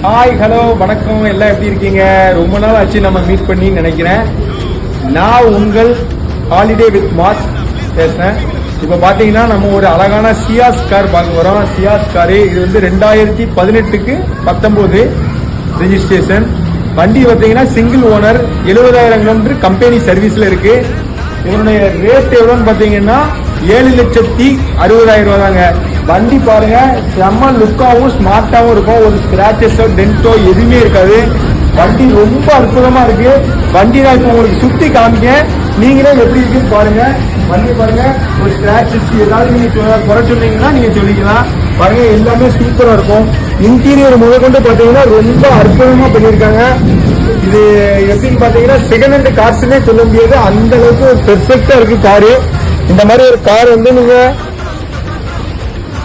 Hi hello வணக்கம், எல்லாம் எப்படி இருக்கீங்க? ரொம்ப நாள் ஆச்சு நம்ம மீட் பண்ணி நினைக்கிறேன். நான் உங்கள் ஹாலிடே வித் மாஸ் பேசுறேன். இப்போ பாத்தீங்கன்னா நம்ம ஒரு அழகான சியாஸ் கார் பார்க்க போறோம். சியாஸ் காரு இது வந்து 2018க்கு 19 ரெஜிஸ்ட்ரேஷன். வண்டி பார்த்தீங்கன்னா சிங்கிள் ஓனர், 70,000 கிலோமீட்டர் கம்பெனி சர்வீஸ்ல இருக்கு. இதனுடைய ரேட் எவ்வளோன்னு பாத்தீங்கன்னா 7,60,000 தாங்க. வண்டி பாருங்க, செம்ம லுக்காவும் ஸ்மார்ட்டாவும் இருக்கும். ஒரு ஸ்கிராச்சஸோ டென்ட்டோ எதுவுமே இருக்காது. வண்டி ரொம்ப அற்புதமா இருக்கு. வண்டி நான் இப்போ உங்களுக்கு சுத்தி காமிக்க, நீங்களே எப்படி இருக்குன்னு பாருங்க. வண்டி பாருங்க, ஒரு ஸ்கிராச்சஸ் ஏதாவது நீங்க குறை சொன்னீங்கன்னா நீங்க சொல்லிக்கலாம். பாருங்க, எல்லாமே சூப்பரா இருக்கும். இன்டீரியர் முதற்கொண்டு பாத்தீங்கன்னா ரொம்ப அற்புதமா பண்ணியிருக்காங்க. இது எப்படின்னு பாத்தீங்கன்னா செகண்ட் ஹேண்ட் கார்ஸ்னே சொல்ல முடியாது, அந்த அளவுக்கு பெர்ஃபெக்டா இருக்கு காரு. இந்த மாதிரி ஒரு கார் வந்து நீங்க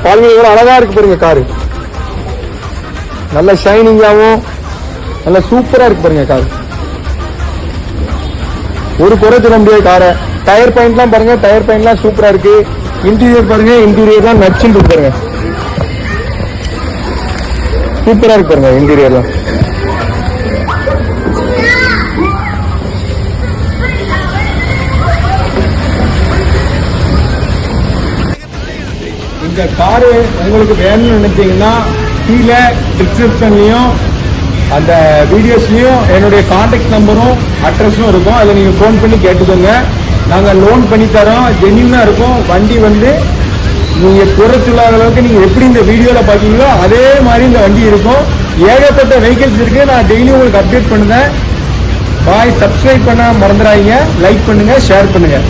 பாருங்க, எவ்வளவு அழகா இருக்கு பாருங்க. காரு நல்ல ஷைனிங்காவும் நல்ல சூப்பரா இருக்கு பாருங்க. கார் ஒரு குறை சொல்ல முடியாது காரை. டயர் பாயிண்ட்லாம் பாருங்க, டயர் பாயிண்ட்லாம் சூப்பரா இருக்கு. இன்டீரியர் பாருங்க, இன்டீரியர்லாம் நச்சுன்னு இருக்கு பாருங்க. சூப்பரா இருக்கு பாருங்க இன்டீரியர்லாம். இந்த காரு உங்களுக்கு வேணும்னு நினைச்சீங்கன்னா கீழே டிஸ்கிரிப்ஷன்லயும் அந்த வீடியோஸ்லயும் என்னுடைய கான்டாக்ட் நம்பரும் அட்ரஸும் இருக்கும். அதை நீங்க ஃபோன் பண்ணி கேட்டுக்கோங்க. நாங்க லோன் பண்ணி தரோம், ஜென்யூனா இருக்கும். வண்டி வந்து நீங்க குறை சொல்லாத அளவுக்கு நீங்க எப்படி இந்த வீடியோல பாத்தீங்களோ அதே மாதிரி இந்த வண்டி இருக்கும். ஏகப்பட்ட வெஹிக்கிள்ஸ் இருக்கு. நான் டெய்லி உங்களுக்கு அப்டேட் பண்ணுவேன். பாய், சப்ஸ்கிரைப் பண்ண மறந்துடாதீங்க. லைக் பண்ணுங்க, ஷேர் பண்ணுங்க.